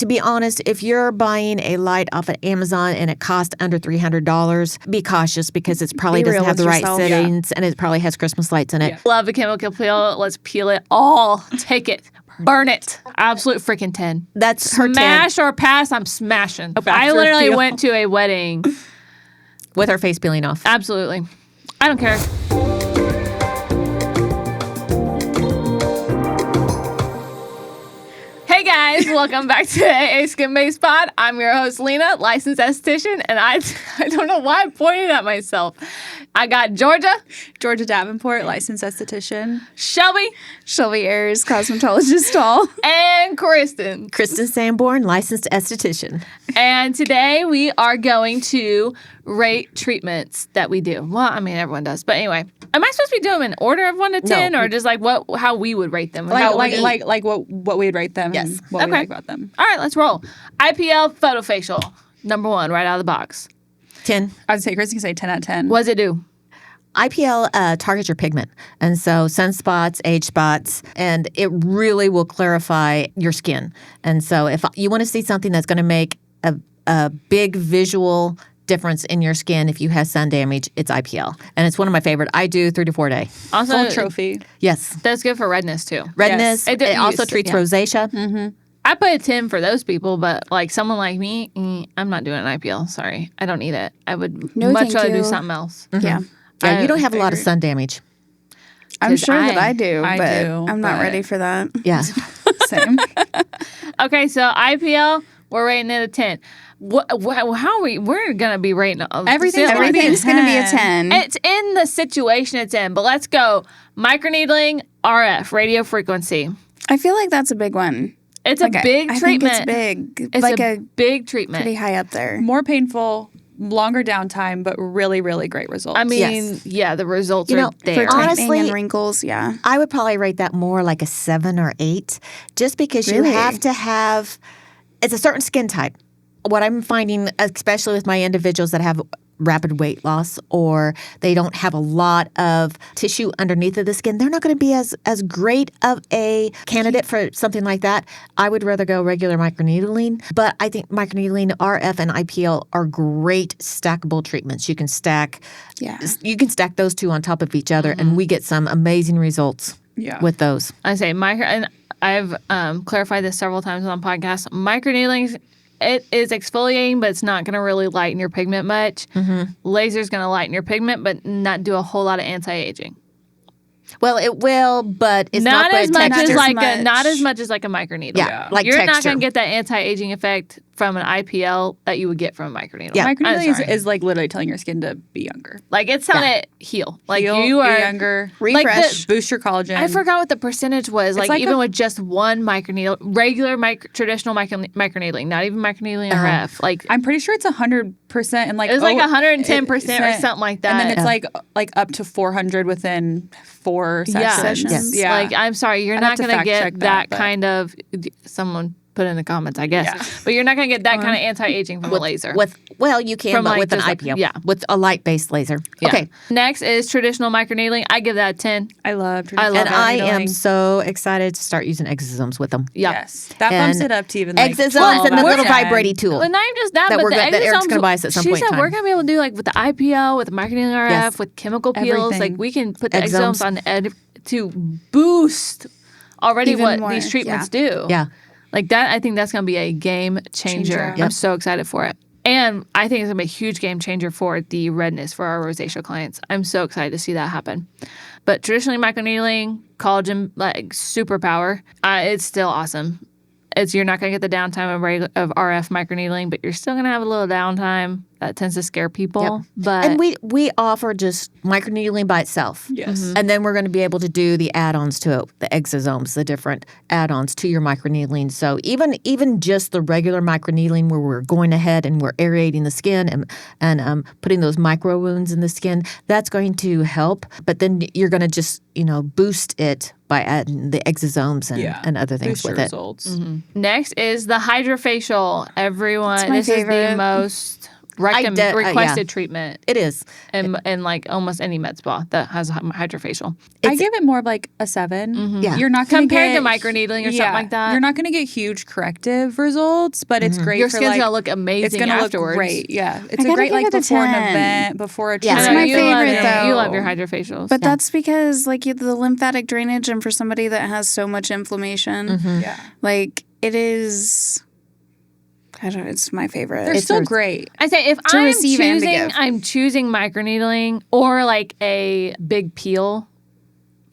to be honest, if you're buying a light off of Amazon and it costs under $300, be cautious because it probably doesn't have the right settings and it probably has Christmas lights in it. Yeah. Love the chemical peel. Let's peel it all. Take it. Burn it. Absolute freaking 10. That's her 10. Smash or pass, I'm smashing. I literally went to a wedding with her face peeling off. Absolutely. I don't care. Hey guys, welcome back to AA Skin Based Pod. I'm your host, Lena, licensed esthetician, and I don't know why I pointed at myself. I got Georgia Davenport, licensed esthetician. Shelby Ayers, cosmetologist all. And Kristen Sanborn, licensed esthetician. And today we are going to rate treatments that we do. Well, I mean, everyone does. But anyway, am I supposed to be doing them in order of 1 to 10 or just like how we would rate them? Like what we'd rate them and what we like about them. All right, let's roll. IPL PhotoFacial, number 1, right out of the box. 10. I'd say Kristen can say 10 out of 10. What does it do? IPL targets your pigment, and so sunspots, age spots, and it really will clarify your skin. And so if you want to see something that's going to make a big visual difference in your skin if you have sun damage, it's IPL. And it's one of my favorite. I do 3 to 4 day. Also, full trophy. Yes. That's good for redness too. Redness. Yes. It also treats rosacea. Mm-hmm. I put a 10 for those people, but like someone like me, I'm not doing an IPL. Sorry. I don't need it. I would much rather do something else. Mm-hmm. Yeah, you don't have a lot of sun damage. I'm sure that I do, but I'm not ready for that. Yeah. Same. Okay, so IPL, we're rating it a 10. How are we? We're going to be rating everything's going to be a 10. It's in the situation it's in, but let's go. Microneedling RF, radio frequency. I feel like that's a big one. It's a big treatment. I think it's big. It's like a big treatment. Pretty high up there. More painful, longer downtime, but really, really great results. I mean, the results are there. For honestly, and wrinkles, I would probably rate that more like a 7 or 8, just because you have to have, it's a certain skin type. What I'm finding, especially with my individuals that have rapid weight loss or they don't have a lot of tissue underneath of the skin, they're not going to be as great of a candidate for something like that. I would rather go regular microneedling, but I think microneedling RF and IPL are great stackable treatments. You can stack those two on top of each other, and we get some amazing results with those. I say and I've clarified this several times on podcasts. Microneedling, it is exfoliating, but it's not going to really lighten your pigment much. Mm-hmm. Laser's going to lighten your pigment, but not do a whole lot of anti-aging. Well, it will, but it's not as much as like a microneedle. Yeah, like you're texture. Not going to get that anti-aging effect from an IPL that you would get from a microneedle. Yeah, microneedling is like literally telling your skin to be younger. Like it's telling it heal. Like you are be younger, refresh, boost your collagen. I forgot what the percentage was. Like even with just one microneedle, regular traditional microneedling, not even microneedling RF. Like I'm pretty sure it's 100%, and like it's like 110% or something like that. And then it's like up to 400 within 4 sessions. Yes. Yeah. Like I'm sorry, you're not going to get that kind of someone. Put in the comments, I guess. Yeah. But you're not going to get that kind of anti-aging from a laser. You can, but with an IPL. With a light-based laser. Yeah. Okay. Next is traditional microneedling. I give that a 10. I love traditional microneedling. And I am so excited to start using exosomes with them. Yep. Yes. That bumps it up to even like exosomes and the little vibrating tool. Well, not even just that, but the exosomes. That Eric's going to buy us at some point in She said time. we're going to be able to do like with the IPL, with the microneedling RF, with chemical peels. Like we can put the exosomes on the edge to boost already what these treatments do. Yeah. Like that, I think that's going to be a game changer. I'm so excited for it. And I think it's going to be a huge game changer for the redness for our rosacea clients. I'm so excited to see that happen. But traditionally microneedling, collagen, like superpower, it's still awesome. You're not going to get the downtime of RF microneedling, but you're still going to have a little downtime. That tends to scare people. Yep. But and we offer just microneedling by itself. Yes. Mm-hmm. And then we're going to be able to do the add-ons to it, the exosomes, the different add-ons to your microneedling. So even just the regular microneedling where we're going ahead and we're aerating the skin and putting those micro wounds in the skin, that's going to help. But then you're going to just, boost it by adding the exosomes and other things with it. Results. Mm-hmm. Next is the HydraFacial. Everyone, my this favorite. is the most requested treatment. It is. And like almost any med spa that has HydraFacial. I give it more of like a 7. Mm-hmm. Yeah. You're not going to compared to microneedling or something like that. You're not going to get huge corrective results, but it's great. Your for skin's like, gonna look amazing. It's gonna afterwards. look great. Yeah, it's a great like before an event, before a treatment. It's my favorite though. You love your HydraFacials, but that's because like the lymphatic drainage, and for somebody that has so much inflammation, like it is. I don't know, it's my favorite. They're still great. I say if I'm choosing microneedling or like a big peel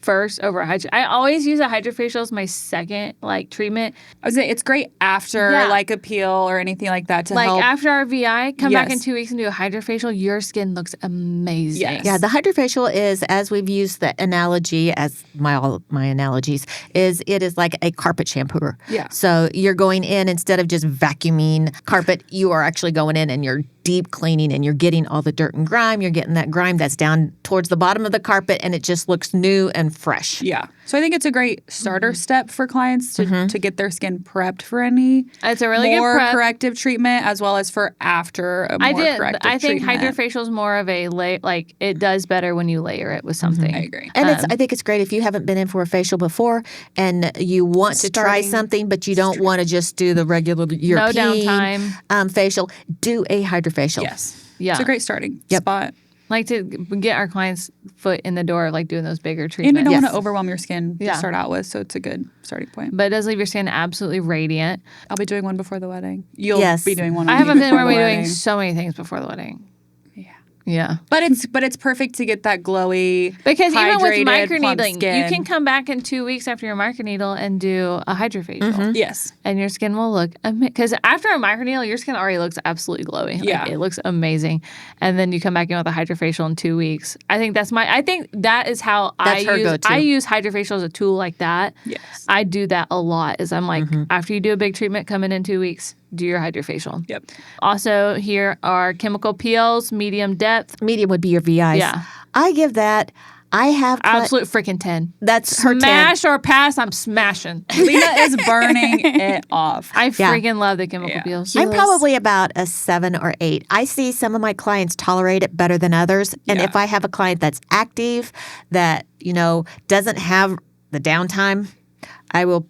first over I always use a HydraFacial as my second like treatment. I was saying it's great after like a peel or anything like that to like help. After our VI, come back in 2 weeks and do a HydraFacial. Your skin looks amazing. Yes. Yeah, the HydraFacial is, as we've used the analogy as all my analogies, it is like a carpet shampooer. Yeah. So you're going in instead of just vacuuming carpet, you are actually going in and you're deep cleaning and you're getting all the dirt and grime. You're getting that grime that's down towards the bottom of the carpet and it just looks new and fresh. Yeah. So I think it's a great starter step for clients to get their skin prepped for any it's a really more good prep. corrective treatment as well as for after a more corrective I think treatment. HydraFacial is more of a like it does better when you layer it with something. I agree. And I think it's great if you haven't been in for a facial before and you want to try something, but you don't want to just do the regular European facial. Do a HydraFacial. Yes. Yeah. It's a great starting spot. Like to get our clients' foot in the door, like doing those bigger treatments. And you don't want to overwhelm your skin to start out with, so it's a good starting point. But it does leave your skin absolutely radiant. I'll be doing one before the wedding. You'll be doing one. I have a feeling we're doing so many things before the wedding. Yeah. But it's perfect to get that glowy, because even with hydrated, microneedling, skin. you can come back in 2 weeks after your microneedle and do a HydraFacial. Yes. And your skin will look because after a microneedle, your skin already looks absolutely glowy. Yeah. Like, it looks amazing. And then you come back in with a HydraFacial in 2 weeks. I think that is how I use HydraFacial as a tool like that. Yes. I do that a lot is I'm like, after you do a big treatment, come in 2 weeks. Do your HydraFacial. Yep. Also, here are chemical peels, medium depth. Medium would be your VIs. Yeah. I give that. I have absolute freaking 10. That's her 10. Smash or pass, I'm smashing. Lena is burning it off. I freaking love the chemical peels. I'm probably about a 7 or 8. I see some of my clients tolerate it better than others. And if I have a client that's active, that, doesn't have the downtime, I will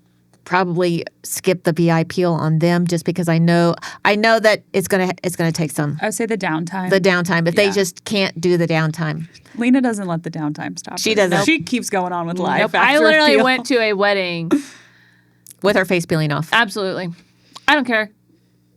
probably skip the VI peel on them just because I know that it's gonna take some. I would say the downtime. If they just can't do the downtime. Lena doesn't let the downtime stop. She doesn't. She keeps going on with life. Nope. I literally went to a wedding with her face peeling off. Absolutely. I don't care.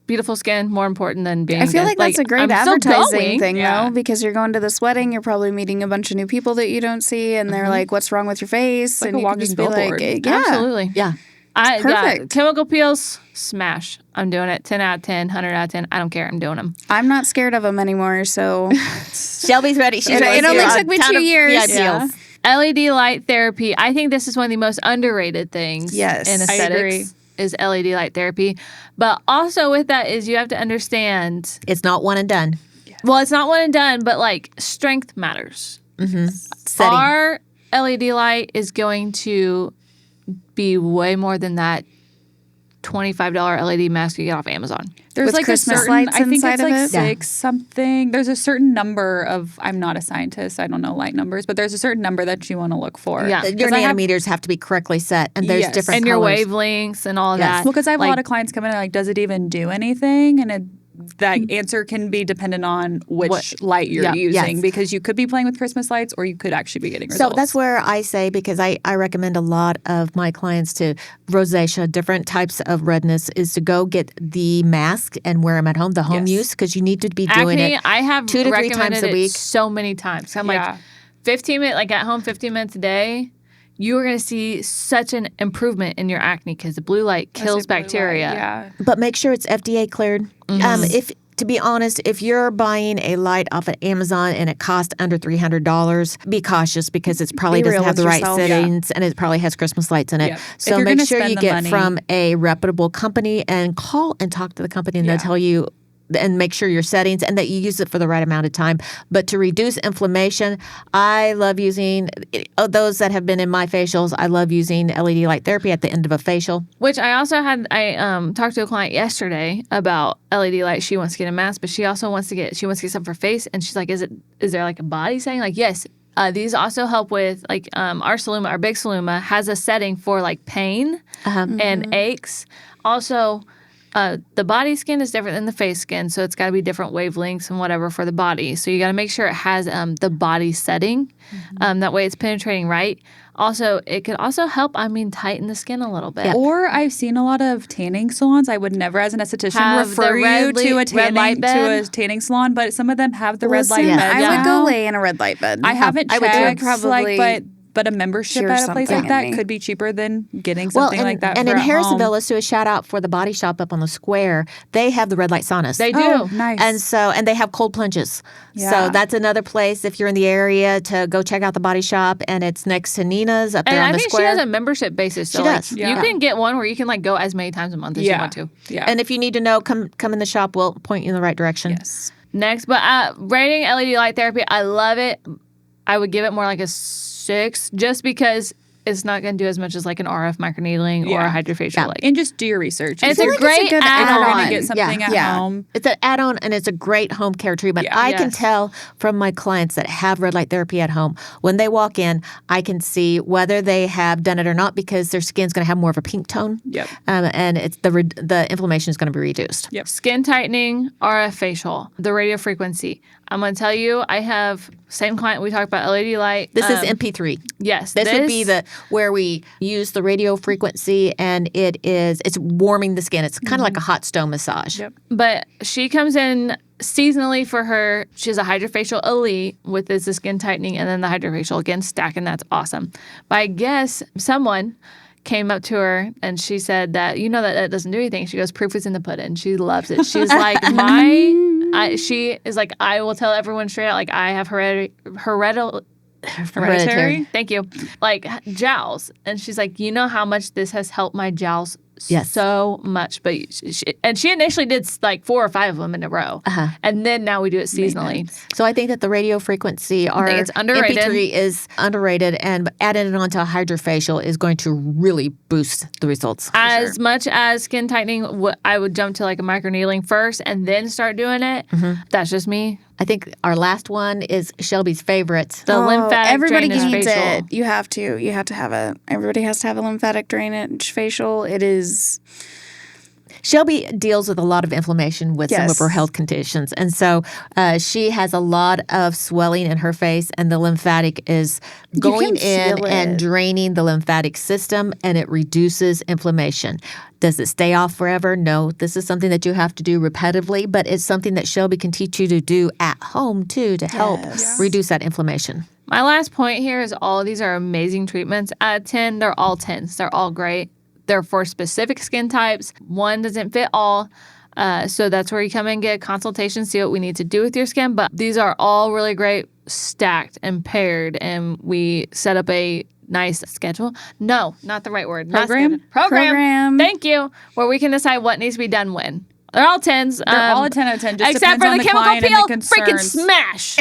Beautiful skin, more important than being. I feel like that's a great advertising thing, though, because you're going to this wedding, you're probably meeting a bunch of new people that you don't see, and they're like, "What's wrong with your face?" Like and a you can just be billboard. like, "Absolutely, yeah." Perfect. Chemical peels, smash. I'm doing it. 10 out of 10, 100 out of 10. I don't care. I'm doing them. I'm not scared of them anymore, so. Shelby's ready. She's ready. It only took me 2 years. Yeah. LED light therapy. I think this is one of the most underrated things in aesthetics is LED light therapy. But also with that is you have to understand. It's not one and done. Well, it's not one and done, but like strength matters. Setting. Our LED light is going to be way more than that $25 LED mask you get off Amazon. There's with like Christmas a certain, lights I think inside it's like of it? 6 something. There's a certain number of, I'm not a scientist, I don't know light numbers, but there's a certain number that you want to look for. Yeah. Your nanometers have to be correctly set, and there's different and colors. your wavelengths and all of that. Well, because I have a lot of clients come in and like, does it even do anything? And that answer can be dependent on which light you're using because you could be playing with Christmas lights or you could actually be getting results. So that's where I say, because I recommend a lot of my clients to rosacea, different types of redness, is to go get the mask and wear them at home, the home use, because you need to be doing it I have 2 to 3 times a week. So many times. I'm like 15 minutes, like at home, 15 minutes a day. You are going to see such an improvement in your acne because the blue light kills bacteria. But make sure it's FDA cleared. If to be honest, if you're buying a light off of Amazon and it costs under $300, be cautious because it probably doesn't have the right settings and it probably has Christmas lights in it. So make sure you get from a reputable company and call and talk to the company and they'll tell you and make sure your settings and that you use it for the right amount of time. But to reduce inflammation, I love using those that have been in my facials. I love using LED light therapy at the end of a facial. Which I also had, I talked to a client yesterday about LED light. She wants to get a mask, but she also wants to get something for face. And she's like, is there like a body setting? Like, yes. These also help with like our big Soluma has a setting for like pain and aches. Also, the body skin is different than the face skin, so it's got to be different wavelengths and whatever for the body. So you got to make sure it has the body setting. That way it's penetrating right. Also, it could also help, tighten the skin a little bit. Yeah. Or I've seen a lot of tanning salons. I would never, as an esthetician, refer you to a tanning salon, but some of them have the red light bed. I would go lay in a red light bed. I haven't checked, I would probably but a membership at a place like that could be cheaper than getting something like that. And in Harrisonville, let's do a shout out for the body shop up on the square. They have the red light saunas. They do. Oh, nice. And they have cold plunges. Yeah. So that's another place if you're in the area to go check out the body shop. And it's next to Nina's up there on the square. And I think she has a membership basis. So she does. You can get one where you can go as many times a month as you want to. Yeah. And if you need to know, come in the shop. We'll point you in the right direction. Yes. Next, but rating LED light therapy, I love it. I would give it more like a 6 just because it's not going to do as much as like an RF microneedling or a HydraFacial. Yeah. And just do your research. And it's a great add-on. You're going to get something at home. It's an add-on and it's a great home care treatment. I can tell from my clients that have red light therapy at home, when they walk in, I can see whether they have done it or not because their skin's going to have more of a pink tone. Yep. And it's the inflammation is going to be reduced. Yep. Skin tightening, RF facial, the radio frequency. I'm going to tell you, I have same client. We talked about LED light. This is MP3. Yes. This would be where we use the radio frequency and it's warming the skin. It's kind of like a hot stone massage. Yep. But she comes in seasonally for her. She has a HydraFacial Elite with the skin tightening and then the HydraFacial again stacking. That's awesome. But I guess someone came up to her and she said that, that doesn't do anything. She goes, proof is in the pudding. She loves it. She's like, she is like, I will tell everyone straight out, like I have hereditary. Thank you. Like jowls. And she's like, you know how much this has helped my jowls so much. But she initially did like 4 or 5 of them in a row. And then now we do it seasonally. So I think that the radio frequency, it's underrated. MP3 is underrated, and adding it onto a HydraFacial is going to really boost the results. As much as skin tightening, I would jump to like a microneedling first and then start doing it. That's just me. I think our last one is Shelby's favorite. The lymphatic everybody drainage needs facial. it. You have to have it. Everybody has to have a lymphatic drainage facial. It is. Shelby deals with a lot of inflammation with some of her health conditions. And so she has a lot of swelling in her face, and the lymphatic is going in and draining the lymphatic system, and it reduces inflammation. Does it stay off forever? No. This is something that you have to do repetitively, but it's something that Shelby can teach you to do at home, too, to help reduce that inflammation. My last point here is all of these are amazing treatments. Out of 10, they're all 10s. They're all great. They're for specific skin types. One doesn't fit all. So that's where you come in and get a consultation, see what we need to do with your skin. But these are all really great, stacked and paired. And we set up a nice schedule. No, not the right word. Program. Thank you. Where we can decide what needs to be done when. They're all 10s. They're all a 10 out of 10. Just except for the chemical peel. Freaking smash.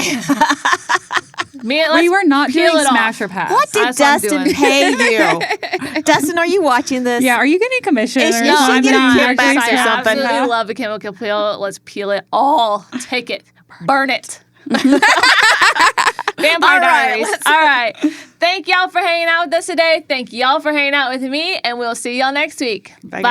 We were not doing smash or pass. What did Dustin pay you? Dustin, are you watching this? Yeah, are you getting commission? Is she getting kickbacks or something? I absolutely love a chemical peel. Let's peel it all. Take it. Burn it. Vampire Diaries. All right. Thank y'all for hanging out with us today. Thank y'all for hanging out with me, and we'll see y'all next week. Bye.